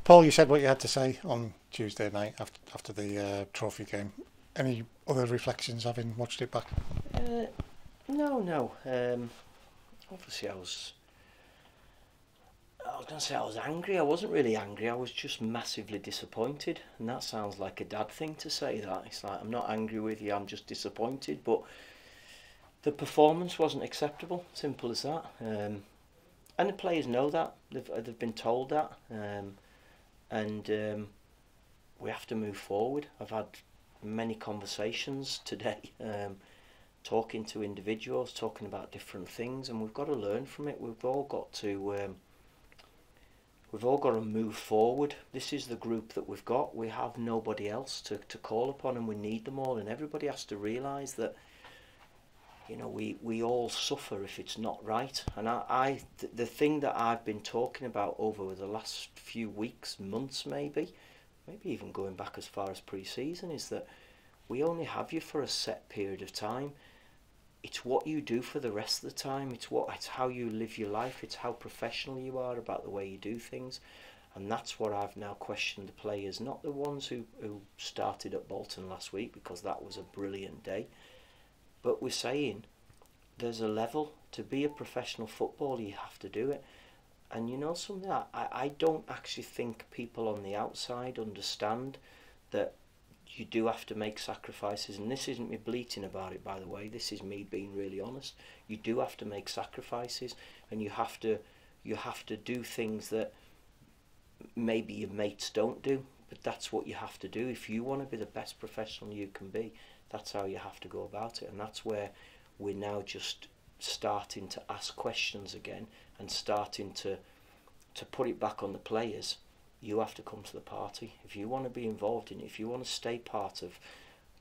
Paul, you said what you had to say on Tuesday night after the trophy game. Any other reflections having watched it back? Uh, no, no. Obviously, I was going to say I was angry. I wasn't really angry. I was just massively disappointed, and that sounds like a dad thing to say. That it's like I'm not angry with you. I'm just disappointed. But the performance wasn't acceptable. Simple as that. And the players know that. They've been told that. And we have to move forward. I've had many conversations today, talking to individuals, talking about different things, and we've got to learn from it. We've all got to move forward. This is the group that we've got. We have nobody else to call upon, and we need them all. And everybody has to realise that, we all suffer if it's not right. And the thing that I've been talking about over the last few weeks, months maybe even going back as far as pre-season, is that we only have you for a set period of time. It's what you do for the rest of the time. It's how you live your life. It's how professional you are about the way you do things. And that's what I've now questioned the players, not the ones who started at Bolton last week, because that was a brilliant day. But we're saying there's a level. To be a professional footballer, you have to do it. And you know something, I don't actually think people on the outside understand that you do have to make sacrifices. And this isn't me bleating about it, by the way. This is me being really honest. You do have to make sacrifices, and you have to do things that maybe your mates don't do. But that's what you have to do. If you want to be the best professional you can be, that's how you have to go about it. And that's where we're now just starting to ask questions again, and starting to put it back on the players. You have to come to the party. If you want to be involved in it, if you want to stay part of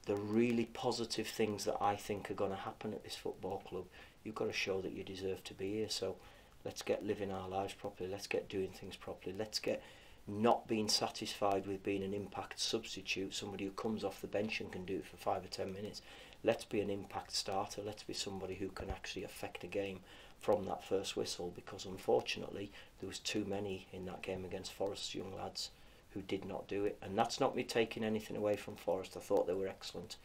the really positive things that I think are going to happen at this football club, you've got to show that you deserve to be here. So let's get living our lives properly. Let's get doing things properly. Let's get not being satisfied with being an impact substitute, somebody who comes off the bench and can do it for 5 or 10 minutes. Let's be an impact starter. Let's be somebody who can actually affect a game from that first whistle, because unfortunately there was too many in that game against Forest's young lads who did not do it. And that's not me taking anything away from Forest. I thought they were excellent.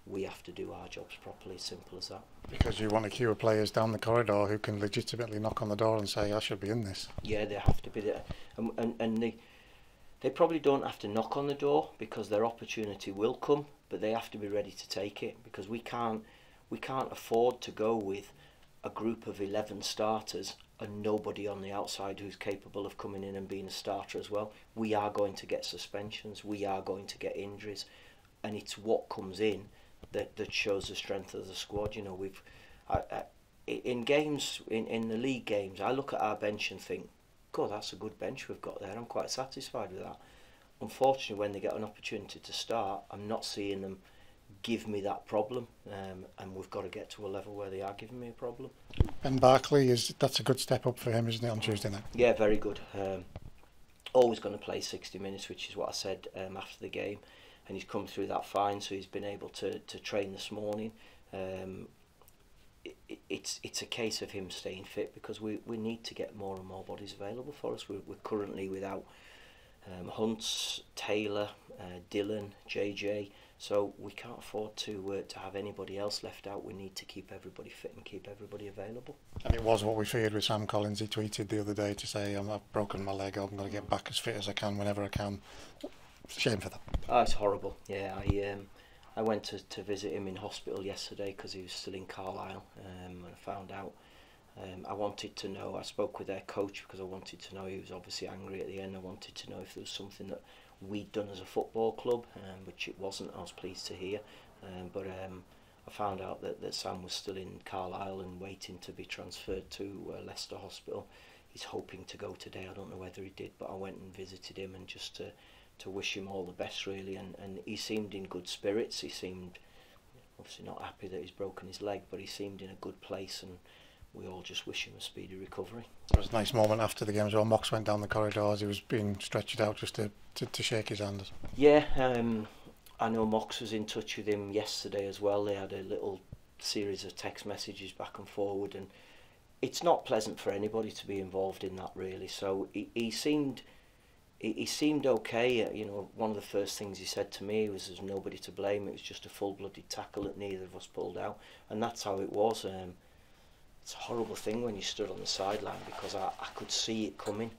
We have to do our jobs properly, simple as that. Because you want a queue of players down the corridor who can legitimately knock on the door and say, I should be in this. Yeah, they have to be there. And they probably don't have to knock on the door, because their opportunity will come, but they have to be ready to take it, because we can't afford to go with a group of 11 starters and nobody on the outside who's capable of coming in and being a starter as well. We are going to get suspensions, we are going to get injuries, and it's what comes in that shows the strength of the squad. In games, in the league games, I look at our bench and think, God, that's a good bench we've got there. I'm quite satisfied with that. Unfortunately, when they get an opportunity to start, I'm not seeing them give me that problem, and we've got to get to a level where they are giving me a problem. Ben Barkley, that's a good step up for him, isn't it, on Tuesday night? Yeah, very good. Always going to play 60 minutes, which is what I said after the game, and he's come through that fine, so he's been able to train this morning. It's a case of him staying fit, because we need to get more and more bodies available for us. We're currently without Hunts, Taylor, Dylan, JJ, so we can't afford to have anybody else left out. We need to keep everybody fit and keep everybody available. And it was what we feared with Sam Collins. He tweeted the other day to say, I've broken my leg, I'm going to get back as fit as I can whenever I can. Shame for that. Oh, it's horrible. Yeah, I went to visit him in hospital yesterday because he was still in Carlisle, and I found out. I wanted to know, I spoke with their coach because I wanted to know. He was obviously angry at the end. I wanted to know if there was something that we'd done as a football club, which it wasn't. I was pleased to hear. But I found out that Sam was still in Carlisle and waiting to be transferred to Leicester Hospital. He's hoping to go today. I don't know whether he did, but I went and visited him, and just to wish him all the best, really. And he seemed in good spirits. He seemed obviously not happy that he's broken his leg, but he seemed in a good place, and we all just wish him a speedy recovery. It was a nice moment after the game as well. Mox went down the corridor as he was being stretched out just to shake his hand. Yeah, I know Mox was in touch with him yesterday as well. They had a little series of text messages back and forward, and it's not pleasant for anybody to be involved in that, really. So he seemed he seemed okay. You know, one of the first things he said to me was, "There's nobody to blame. It was just a full-blooded tackle that neither of us pulled out," and that's how it was. It's a horrible thing when you stood on the sideline, because I could see it coming,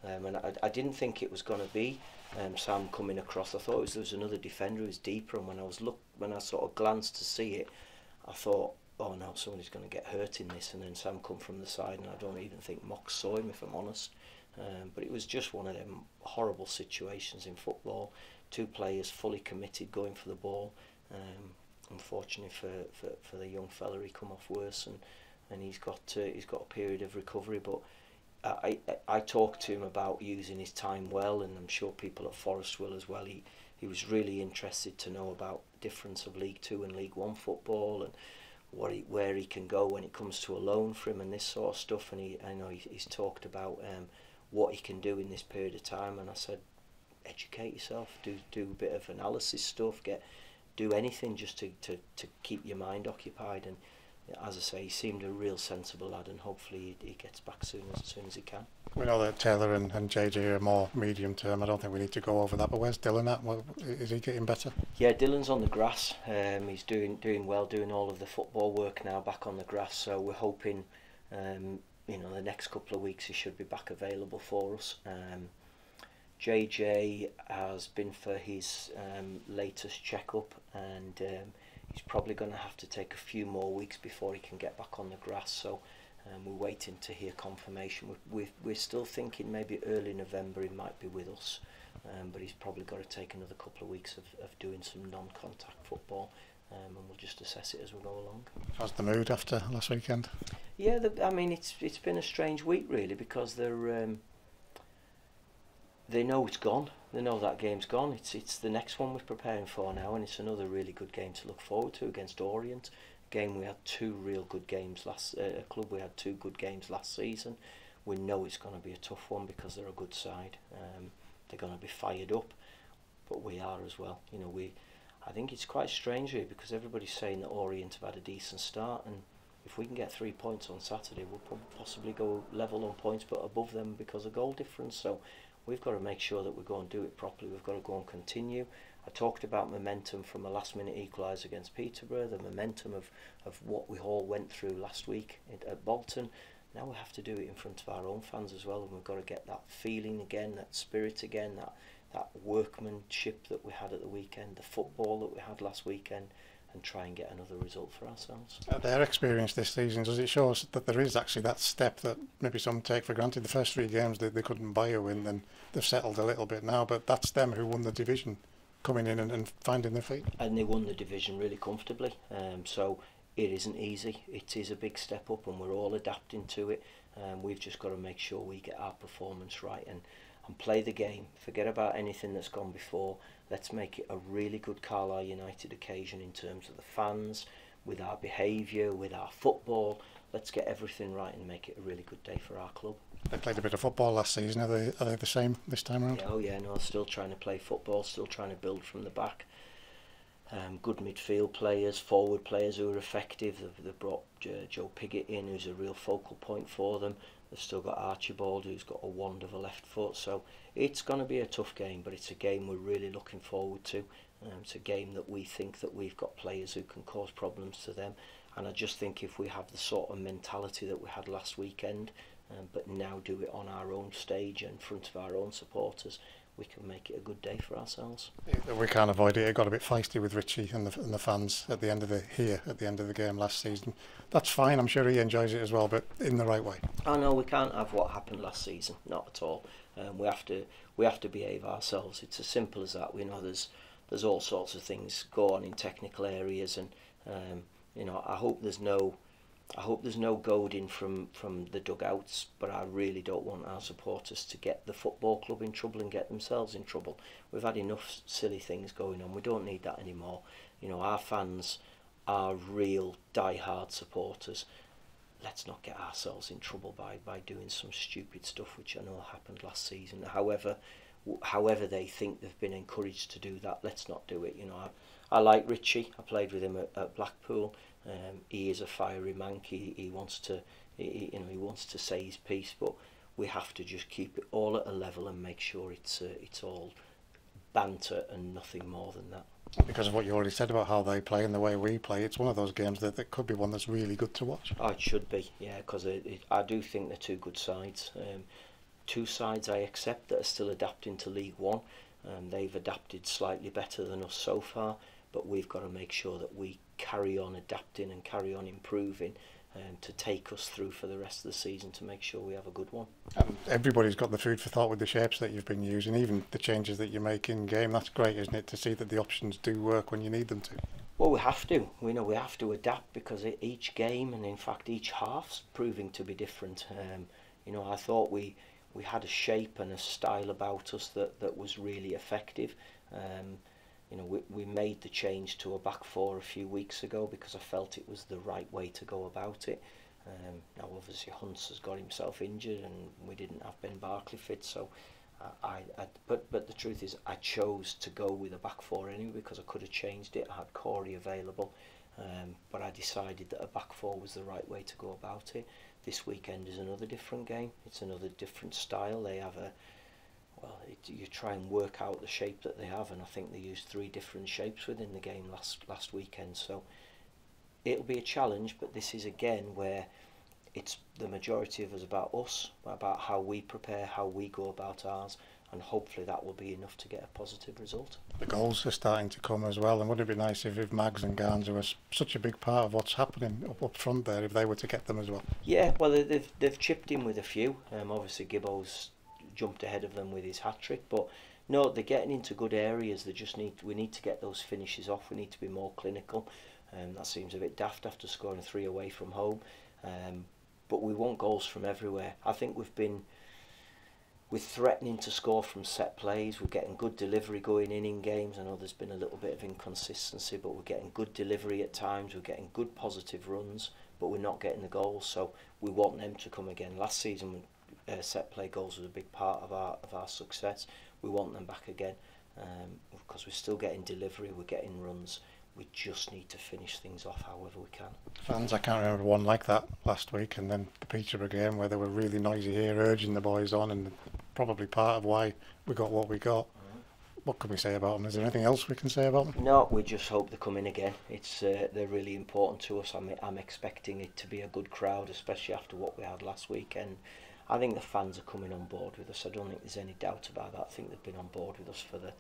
and I didn't think it was going to be Sam coming across. I thought there was another defender who was deeper, and when I sort of glanced to see it, I thought, oh no, somebody's going to get hurt in this. And then Sam come from the side, and I don't even think Mox saw him, if I'm honest. But it was just one of them horrible situations in football. Two players fully committed, going for the ball. Unfortunately for the young fella, he come off worse, and he's got a period of recovery. But I talked to him about using his time well, and I'm sure people at Forest will as well. He was really interested to know about the difference of League Two and League One football, and where he can go when it comes to a loan for him and this sort of stuff. And I know he's talked about what he can do in this period of time. And I said, educate yourself, do a bit of analysis stuff, do anything just to keep your mind occupied. And as I say, he seemed a real sensible lad, and hopefully he gets back as soon as he can. We know that Taylor and JJ are more medium term. I don't think we need to go over that. But where's Dylan at? Is he getting better? Yeah, Dylan's on the grass. He's doing well, doing all of the football work now back on the grass. So we're hoping, the next couple of weeks he should be back available for us. JJ has been for his latest checkup, and he's probably going to have to take a few more weeks before he can get back on the grass. So we're waiting to hear confirmation. We're still thinking maybe early November he might be with us, but he's probably got to take another couple of weeks of doing some non-contact football, and we'll just assess it as we go along. How's the mood after last weekend? Yeah, it's been a strange week really, because they know it's gone. They know that game's gone. It's the next one we're preparing for now, and it's another really good game to look forward to against Orient. Game we had two real good games a club we had two good games last season. We know it's going to be a tough one because they're a good side. They're going to be fired up, but we are as well. I think it's quite strange here, because everybody's saying that Orient have had a decent start, and if we can get 3 points on Saturday, we'll possibly go level on points, but above them because of goal difference. So we've got to make sure that we go and do it properly. We've got to go and continue. I talked about momentum from a last-minute equaliser against Peterborough, the momentum of what we all went through last week at Bolton. Now we have to do it in front of our own fans as well, and we've got to get that feeling again, that spirit again, that workmanship that we had at the weekend, the football that we had last weekend, and try and get another result for ourselves. Their experience this season, does it show us that there is actually that step that maybe some take for granted? The first 3 games they couldn't buy a win, and they've settled a little bit now, but that's them who won the division, coming in and finding their feet. And they won the division really comfortably, so it isn't easy. It is a big step up, and we're all adapting to it. We've just got to make sure we get our performance right and play the game. Forget about anything that's gone before. Let's make it a really good Carlisle United occasion in terms of the fans, with our behaviour, with our football. Let's get everything right and make it a really good day for our club. They played a bit of football last season. Are they the same this time around? No, still trying to play football, still trying to build from the back. Good midfield players, forward players who are effective. They've brought Joe Piggott in, who's a real focal point for them. They've still got Archibald, who's got a wand of a left foot. So it's going to be a tough game, but it's a game we're really looking forward to. It's a game that we think that we've got players who can cause problems to them. And I just think if we have the sort of mentality that we had last weekend, but now do it on our own stage in front of our own supporters, we can make it a good day for ourselves. We can't avoid it. It got a bit feisty with Richie and the fans at the end of the game last season. That's fine. I'm sure he enjoys it as well, but in the right way. Oh no, we can't have what happened last season. Not at all. We have to behave ourselves. It's as simple as that. We know there's all sorts of things go on in technical areas, and I hope there's no goading from the dugouts, but I really don't want our supporters to get the football club in trouble and get themselves in trouble. We've had enough silly things going on. We don't need that anymore. Our fans are real die-hard supporters. Let's not get ourselves in trouble by doing some stupid stuff, which I know happened last season. However they think they've been encouraged to do that, let's not do it. I like Richie. I played with him at Blackpool. He is a fiery man. He wants to say his piece, but we have to just keep it all at a level and make sure it's all banter and nothing more than that. Because of what you already said about how they play and the way we play, it's one of those games that could be one that's really good to watch. Oh, it should be, yeah, because I do think they're two good sides. Two sides I accept that are still adapting to League One. They've adapted slightly better than us so far, but we've got to make sure that we carry on adapting and carry on improving to take us through for the rest of the season, to make sure we have a good one. And everybody's got the food for thought with the shapes that you've been using, even the changes that you make in game. That's great, isn't it, to see that the options do work when you need them to? Well, we have to. We know we have to adapt, because each game, and in fact each half's proving to be different. I thought we had a shape and a style about us that was really effective. We made the change to a back four a few weeks ago because I felt it was the right way to go about it. Now obviously Hunts has got himself injured and we didn't have Ben Barkley fit, so but the truth is I chose to go with a back four anyway, because I could have changed it. I had Corey available, but I decided that a back four was the right way to go about it. This weekend is another different game. It's another different style. They have you try and work out the shape that they have, and I think they used 3 different shapes within the game last weekend. So it'll be a challenge, but this is again where it's the majority of us about how we prepare, how we go about ours, and hopefully that will be enough to get a positive result. The goals are starting to come as well, and wouldn't it be nice if Mags and Garnza were such a big part of what's happening up front there, if they were to get them as well? Yeah, well they've chipped in with a few. Obviously Gibbo's jumped ahead of them with his hat-trick, but no, they're getting into good areas. We need to get those finishes off. We need to be more clinical. That seems a bit daft after scoring 3 away from home, but we want goals from everywhere. I think we're threatening to score from set plays. We're getting good delivery going in games. I know there's been a little bit of inconsistency, but we're getting good delivery at times. We're getting good positive runs, but we're not getting the goals, so we want them to come again. Last season set play goals was a big part of our success. We want them back again, because we're still getting delivery, we're getting runs. We just need to finish things off however we can. Fans, I can't remember one like that last week, and then the Peterborough game where they were really noisy here, urging the boys on, and probably part of why we got what we got. What can we say about them? Is there anything else we can say about them? No, we just hope they come in again. They're really important to us. I'm expecting it to be a good crowd, especially after what we had last weekend. I think the fans are coming on board with us. I don't think there's any doubt about that. I think they've been on board with us for the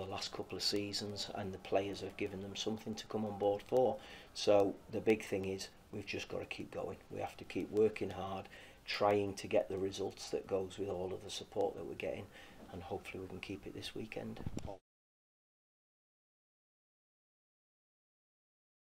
last couple of seasons, and the players have given them something to come on board for. So the big thing is we've just got to keep going. We have to keep working hard, trying to get the results that goes with all of the support that we're getting, and hopefully we can keep it this weekend.